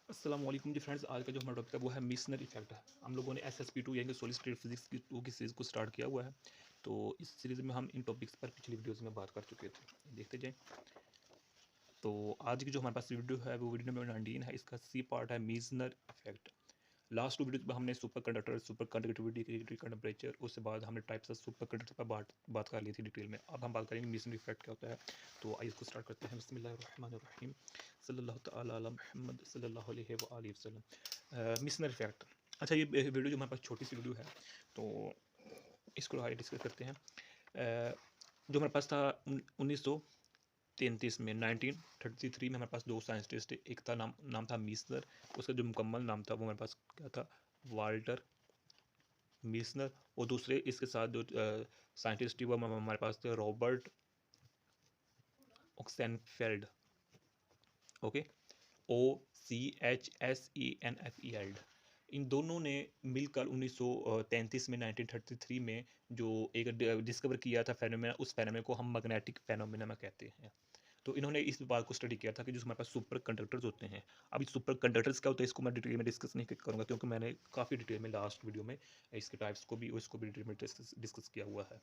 अस्सलाम वालेकुम जी फ्रेंड्स। आज का जो हमारा टॉपिक है वो है मीसनर इफेक्ट। हम लोगों ने SSP2 यानी कि सॉलिड स्टेट फिजिक्स की 2 की सीरीज़ को स्टार्ट किया हुआ है। तो इस सीरीज़ में हम इन टॉपिक्स पर पिछली वीडियोस में बात कर चुके थे, देखते जाएं। तो आज की जो हमारे पास वीडियो है वो वीडियो नंबर 19 है। इसका सी पार्ट है मीसनर इफेक्ट। लास्ट 2 वीडियोस में हमने super conductor, super conductivity, critical temperature, उसके बाद हमने टाइप्स ऑफ सुपर कंडक्टर पर बात कर ली थी डिटेल में। अब हम बात करेंगे मीसनर इफेक्ट क्या होता है। तो आइए इसको स्टार्ट करते हैं। बिस्मिल्लाहिर्रहमानिर्रहीम, सल्लल्लाहु तआला अला मुहम्मद सल्लल्लाहु अलैहि व आलिहि वसल्लम। मीसनर इफेक्ट। अच्छा, ये वीडियो जो हमारे पास छोटी सी वीडियो है, तो इसको आगे डिस्कस करते हैं। जो हमारे पास था 1933 में, 1933 में हमारे पास 2 साइंटिस्ट थे। एक था नाम था मीसनर। उसका जो मुकम्मल नाम था वो हमारे पास क्या था, वाल्टर मीसनर। और दूसरे इसके साथ जो साइंटिस्ट थी वो हमारे पास थे रॉबर्ट ऑक्सेनफेल्ड। Okay, OCHSENFELD। इन दोनों ने मिलकर 1933 में, 1933 में जो एक डिस्कवर किया था फेनोमेना, उस फेनोमेना को हम मैग्नेटिक फेनोमेना कहते हैं। तो इन्होंने इस बात को स्टडी किया था कि जो हमारे पास सुपर कंडक्टर्स होते हैं। अब इस सुपर कंडक्टर्स क्या होता है इसको मैं डिटेल में डिस्कस नहीं करूँगा, क्योंकि मैंने काफ़ी डिटेल में लास्ट वीडियो में इसके टाइप्स को भी उसको भी डिटेल में डिस्कस किया हुआ है।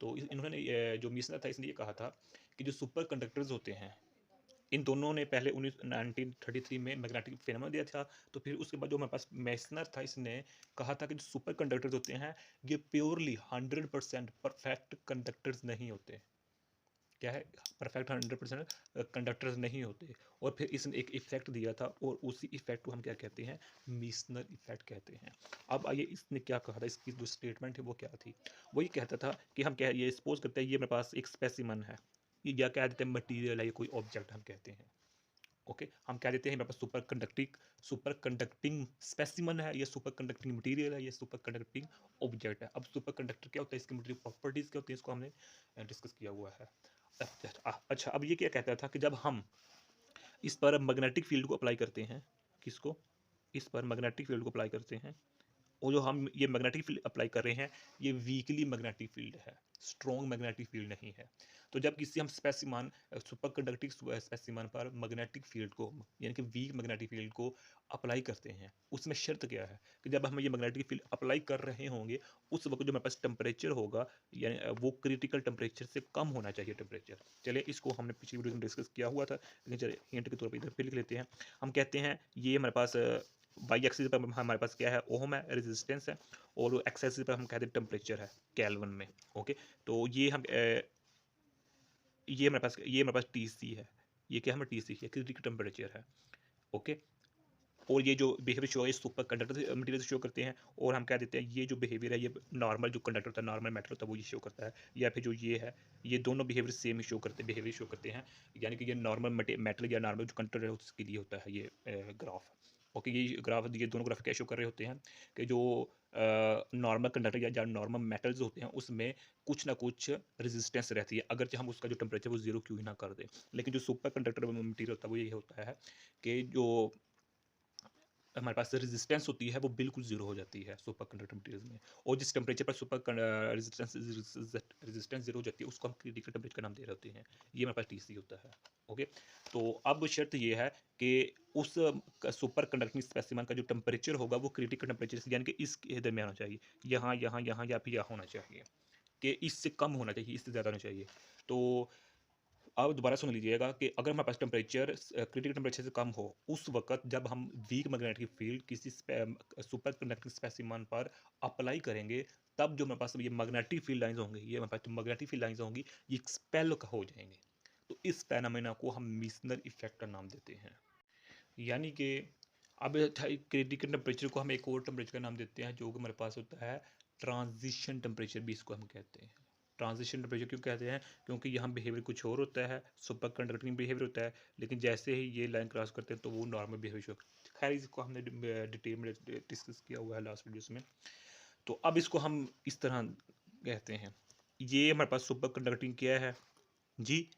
तो इन्होंने जो मिशनर था इसने ये कहा था कि जो सुपर कंडक्टर्स होते हैं, इन दोनों ने पहले 1933 में मैग्नेटिक फिनोमेना दिया था। तो फिर उसके बाद जो हमारे पास मेसनर था, इसने कहा था कि जो सुपर कंडक्टर्स होते हैं ये प्योरली 100% परफेक्ट कंडक्टर्स नहीं होते। क्या है, परफेक्ट 100% कंडक्टर्स नहीं होते। और फिर इसने एक इफेक्ट दिया था, और उसी इफेक्ट को हम क्या कहते हैं, मीसनर इफेक्ट कहते हैं। अब आइए इसने क्या कहा था, इसकी जो स्टेटमेंट है वो क्या थी। वो ये कहता था कि हम क्या, ये सपोज करते हैं ये मेरे पास एक स्पेसिमन है, ये क्या कह देते हैं, मटीरियल है, ये कोई ऑब्जेक्ट हम कहते हैं। ओके, हम कह देते हैं मेरे पास सुपर कंडक्टिंग स्पेसिमन है, ये सुपर कंडक्टिंग मटेरियल है, ये सुपर कंडक्टिंग ऑब्जेक्ट है। अब सुपर कंडक्टर क्या होता है, इसकी मटेरियल प्रॉपर्टीज क्या होती है, इसको हमने डिस्कस किया हुआ है। अच्छा, अब ये क्या कहता था कि जब हम इस पर मैग्नेटिक फील्ड को अप्लाई करते हैं, किसको, इस पर मैग्नेटिक फील्ड को अप्लाई करते हैं, और जो हम ये मैग्नेटिक फील्ड अप्लाई कर रहे हैं ये वीकली मैग्नेटिक फील्ड है, स्ट्रॉन्ग मैग्नेटिक फील्ड नहीं है। तो जब किसी हम स्पेसिमन, सुपर कंडक्टिंग स्पेसिमन पर मैग्नेटिक फील्ड को, यानी कि वीक मैग्नेटिक फील्ड को अप्लाई करते हैं, उसमें शर्त क्या है कि जब हम ये मैग्नेटिक फील्ड अप्लाई कर रहे होंगे उस वक्त जो हमारे पास टेम्परेचर होगा, यानी वो क्रिटिकल टेम्परेचर से कम होना चाहिए टेम्परेचर। चलिए इसको हमने पिछली वीडियो में डिस्कस किया हुआ था, लेकिन चलिए हिंट के तौर पर इधर फिर लिख लेते हैं। हम कहते हैं ये हमारे पास वाई एक्सिस पर हमारे पास क्या है, ओम है, रेजिस्टेंस है, और एक्स एक्सिस पर हम कहते हैं टेम्परेचर है केल्विन में। ओके, तो ये हमारे पास TC है, ये क्या हमारा TC है, क्रिटिकल टेम्परेचर है। ओके, और ये जो बिहेवियर शो है सुपर कंडक्टर मटेरियल शो करते हैं, और हम कह देते हैं ये जो बिहेवियर है ये नॉर्मल जो कंडक्टर होता है, नॉर्मल मेटल होता है वो ये शो करता है, या फिर जो ये है, ये दोनों बिहेवियर सेम शो करते हैं, बिहेवियर शो करते हैं। यानी कि ये नॉर्मल मेटल या नॉर्मल जो कंडक्टर है उसके लिए होता है ये ग्राफ। ओके, ये ग्राफ, ये दोनों ग्राफ क्या शो कर रहे होते हैं कि जो नॉर्मल कंडक्टर या नॉर्मल मेटल्स होते हैं उसमें कुछ ना कुछ रेजिस्टेंस रहती है, अगर हम उसका जो टेम्परेचर वो जीरो क्यों ही ना कर दें। लेकिन जो सुपर कंडक्टर मटीरियल होता है वो ये होता है कि जो हमारे पास रेजिस्टेंस होती है वो बिल्कुल जीरो हो जाती है सुपर कंडक्टर मटेरियल्स में। और जिस टेम्परेचर पर सुपर रेजिस्टेंस जीरो हो जाती है उसको हम क्रिटिकल टेम्परेचर का नाम दे रहे होते हैं, ये हमारे पास TC होता है। ओके, तो अब शर्त ये है कि उस सुपर कंडक्टिंग स्पेसिमन का जो टेम्परेचर होगा वो क्रिटिकल टेम्परेचर से, यानी कि इस दरमियान होना चाहिए, यहाँ यहाँ यहाँ या फिर यहाँ होना चाहिए, कि इससे कम होना चाहिए, इससे ज़्यादा होना चाहिए। तो अब दोबारा सुन लीजिएगा कि अगर हमारे पास टेम्परेचर क्रिटिकल टेम्परेचर से कम हो, उस वक्त जब हम वीक मैग्नेटिक फील्ड किसी सुपर कंडक्टिंग स्पेसिमन पर अप्लाई करेंगे, तब जो हमारे पास ये मैग्नेटिक फील्ड लाइंस होंगी, ये हमारे पास मैग्नेटिक फील्ड लाइंस होंगी, ये एक्सपेल हो जाएंगे। तो इस फेनोमेना को हम मिशनर इफेक्ट का नाम देते हैं। यानी कि अब क्रिटिकल टेम्परेचर को हम एक और टेम्परेचर का नाम देते हैं जो कि हमारे पास होता है ट्रांजिशन टेम्परेचर, भी इसको हम कहते हैं। ट्रांजिशन टेम्परेचर क्यों कहते हैं, क्योंकि यहाँ बिहेवियर कुछ और होता है, सुपर कंडक्टिंग बिहेवियर होता है, लेकिन जैसे ही ये लाइन क्रॉस करते हैं तो वो नॉर्मल बिहेवियर शो। खैर इसको हमने डिटेल में डिस्कस किया हुआ है लास्ट वीडियोस में। तो अब इसको हम इस तरह कहते हैं, ये हमारे पास सुपर कंडक्टिंग क्या है जी,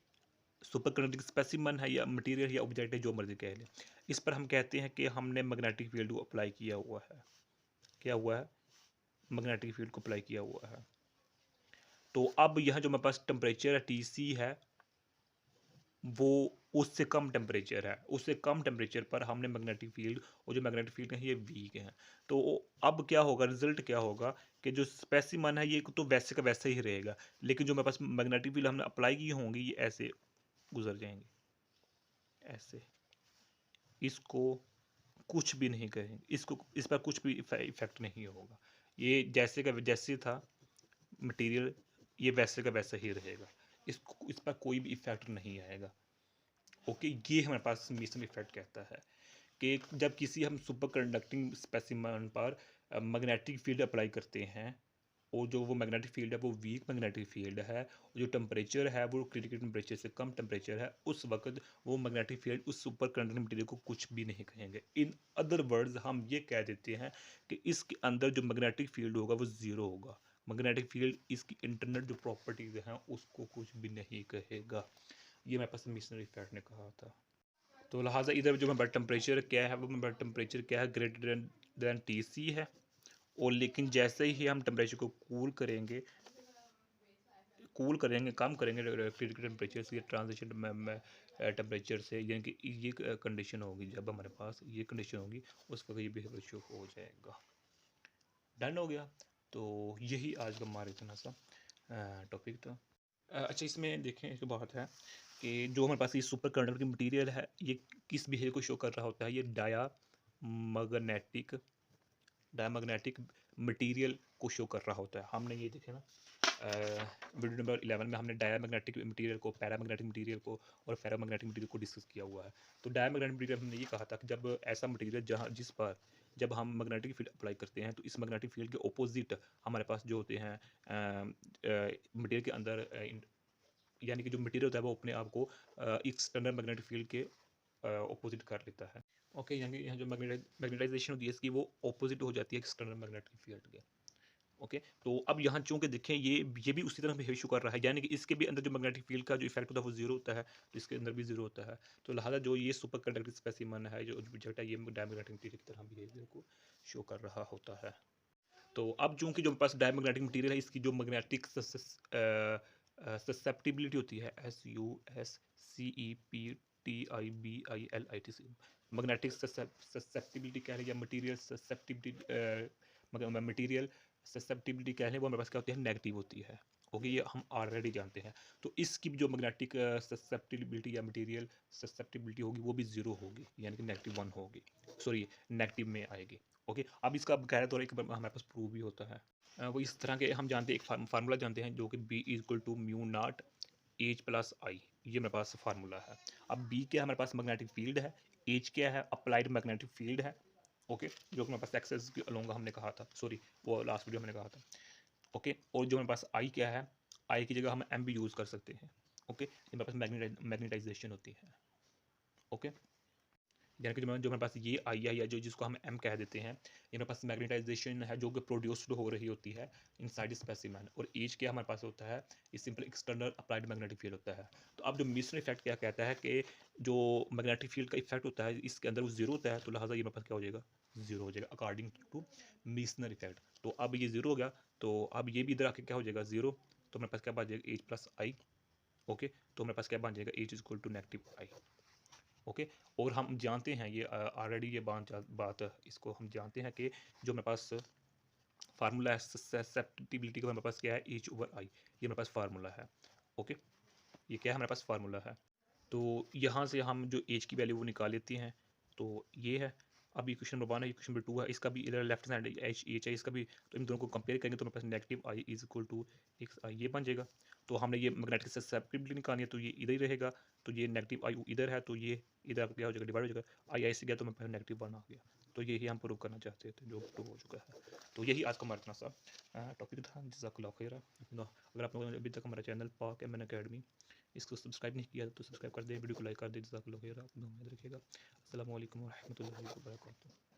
सुपर कंडक्टिंग स्पेसिमन है या मटेरियल या ऑब्जेक्ट है, जो मर्जी कह लें। इस पर हम कहते हैं कि हमने मैग्नेटिक फील्ड को अप्लाई किया हुआ है, क्या हुआ है, मैग्नेटिक फील्ड को अप्लाई किया हुआ है। तो अब यहाँ जो हमारे पास टेम्परेचर है TC है, वो उससे कम टेम्परेचर है, उससे कम टेम्परेचर पर हमने मैग्नेटिक फील्ड, और जो मैग्नेटिक फील्ड है ये वीक है। तो अब क्या होगा, रिजल्ट क्या होगा कि जो स्पेसिमन है ये तो वैसे का वैसे ही रहेगा, लेकिन जो मेरे पास मैग्नेटिक फील्ड हमने अप्लाई की होंगी ये ऐसे गुजर जाएंगे, ऐसे, इसको कुछ भी नहीं करेंगे, इसको इस पर कुछ भी इफेक्ट नहीं होगा। ये जैसे का जैसे था मटेरियल, ये वैसे का वैसा ही रहेगा, इस पर कोई भी इफेक्ट नहीं आएगा। ओके, ये हमारे पास मेसन इफेक्ट कहता है कि जब किसी हम सुपर कंडक्टिंग स्पेसिमन पर मैग्नेटिक फील्ड अप्लाई करते हैं, और जो वो मैग्नेटिक फील्ड है वो वीक मैग्नेटिक फील्ड है, और जो टेम्परेचर है वो क्रिटिकल टेम्परेचर से कम टेम्परेचर है, उस वक्त वो मैग्नेटिक फील्ड उस सुपर कंडक्टिंग मटेरियल को कुछ भी नहीं कहेंगे। इन अदर वर्ड्स हम ये कह देते हैं कि इसके अंदर जो मैग्नेटिक फील्ड होगा वो ज़ीरो होगा। मैग्नेटिक फील्ड इसकी इंटरनल जो प्रॉपर्टीज़ हैं उसको कुछ भी नहीं कहेगा। ये मेरे पास मिशनरी इफेक्ट ने कहा था। तो लिहाजा इधर जो मेरा टेम्परेचर क्या है, वो मेरा टेम्परेचर क्या है, ग्रेटर देन टी सी है। और लेकिन जैसे ही हम टेम्परेचर को कूल करेंगे, कम करेंगे क्रिटिकल टेम्परेचर से, ट्रांजिशन टेम्परेचर से, यानी कि ये कंडीशन होगी, जब हमारे पास ये कंडीशन होगी उस वक्त ये बिहेवियर शो हो जाएगा। डन हो गया। तो यही आज का हमारा इतना सा टॉपिक था। अच्छा, इसमें देखें एक बात है कि जो हमारे पास ये सुपर कंडक्टिंग मटेरियल है ये किस बिहेवियर को शो कर रहा होता है, ये डायामैग्नेटिक मटेरियल को शो कर रहा होता है। हमने ये देखे ना वीडियो नंबर 11 में हमने डायामैग्नेटिक मटेरियल को, पैरामैग्नेटिक मटेरियल को और फेरोमैग्नेटिक मटेरियल को डिस्कस किया हुआ है। तो डायामैग्नेटिक मटेरियल हमने ये कहा था कि जब ऐसा मटेरियल जिस पर जब हम मैग्नेटिक फील्ड अप्लाई करते हैं तो इस मैग्नेटिक फील्ड के ऑपोजिट हमारे पास जो होते हैं मटेरियल के अंदर यानी कि जो मटेरियल होता है वो अपने आप को एक्सटर्नल मैग्नेटिक फील्ड के ऑपोजिट कर लेता है। ओके, यानी कि यहाँ जो मैग्नेटाइजेशन होती है इसकी वो ऑपोजिट हो जाती है एक्सटर्नल मैग्नेटिक फील्ड के। ओके, तो अब यहाँ चूंकि देखें ये भी उसी तरह बिहेव शो कर रहा है, यानी कि इसके भी अंदर जो मैग्नेटिक फील्ड का जो इफेक्ट होता है वो जीरो होता है, तो इसके अंदर भी जीरो होता है। तो लिहाजा जो ये सुपर कंडक्टिव स्पेसिमन है, जो ऑब्जेक्ट है, ये डायमैग्नेटिक मटेरियल की तरह बिहेवियर को शो कर रहा होता है। तो अब चूंकि जो पास डायमैग्नेटिक मटेरियल है इसकी जो मैग्नेटिक ससेप्टिबिलिटी होती है, SUSCEPTIBILITY, मैग्नेटिक ससेप्टिबिलिटी कह लें या मटेरियल ससेप्टिबिलिटी कह लें, वो हमारे पास क्या होती है, नेगेटिव होती है। ओके, ये हम ऑलरेडी जानते हैं। तो इसकी जो मैग्नेटिक ससेप्टिबिलिटी या मटेरियल ससेप्टिबिलिटी होगी वो भी जीरो होगी, यानी कि -1 होगी, सॉरी नेगेटिव में आएगी। ओके, अब इसका बकायदा तौर एक हमारे पास प्रूव भी होता है। वो इस तरह के हम जानते हैं, एक फार्मूला जानते हैं जो कि B = μ0 H + I, ये मेरे पास फार्मूला है। अब B क्या है, हमारे पास मैग्नेटिक फील्ड है, H क्या है, अप्लाइड मैग्नेटिक फील्ड है। ओके, जो कि मेरे पास एक्सेस के अलोंग हमने कहा था, सॉरी वो लास्ट वीडियो हमने कहा था। ओके, और जो मेरे पास I क्या है, I की जगह हम M भी यूज़ कर सकते हैं। ओके, ये मेरे पास मैग्नेटाइजेशन होती है। ओके, यानी कि जो हमारे पास ये आई है या जो जिसको हम एम कह देते हैं, ये हमारे पास मैग्नेटाइजेशन है जो कि प्रोड्यूस्ड हो रही होती है इनसाइड स्पेसिमन। और एज क्या हमारे पास होता है, ये simple external applied magnetic field होता है। तो अब जो मिशन इफेक्ट क्या कहता है कि जो मैग्नेटिक फील्ड का इफेक्ट होता है इसके अंदर वो जीरो होता है, तो लिहाजा ये हमारे पास क्या हो जाएगा, जीरो हो जाएगा अकॉर्डिंग टू मिशनर इफेक्ट। तो अब ये जीरो हो गया, तो अब ये भी इधर आके क्या हो जाएगा, जीरो। तो हमारे पास क्या बन जाएगा, H + I। ओके, तो हमारे पास क्या बन जाएगा, H = -I। ओके, और हम जानते हैं ये ऑलरेडी ये बात इसको हम जानते हैं कि जो मेरे पास फार्मूला है ससेप्टिबिलिटी का, मेरे पास क्या है, H/I, ये मेरे पास फार्मूला है। ओके, ये क्या है, हमारे पास फार्मूला है। तो यहाँ से हम जो एज की वैल्यू वो निकाल लेते हैं, तो ये है। अब ये क्वेश्चन नंबर 1 है, ये क्वेश्चन नंबर 2 है, इसका भी इधर लेफ्ट साइड एच है इसका भी, तो इन दोनों को कंपेयर करेंगे तो मेरे पास -I = XI ये बन जाएगा। तो हमने ये मैग्नेटिक ससेप्टिबिलिटी निकालनी है, तो ये इधर ही रहेगा, तो ये -I इधर है, तो ये इधर क्या हो जाएगा, डिवाइड हो जाएगा, I से गया तो मेरे पास -1 आ गया। तो यही हम प्रूव करना चाहते थे, जो प्रूव हो चुका है। तो यही आज का हमारा इतना सा टॉपिक था। जज़ाकल्लाह खैर। अगर आप लोगों ने अभी तक हमारा चैनल पाक एमएन अकेडमी इसको सब्सक्राइब नहीं किया तो सब्सक्राइब कर दें, वीडियो को लाइक कर दें। जज़ाकल्लाह खैर, आप दुआ में याद रखिएगा। अस्सलामु अलैकुम व रहमतुल्लाहि व बरकातुहू।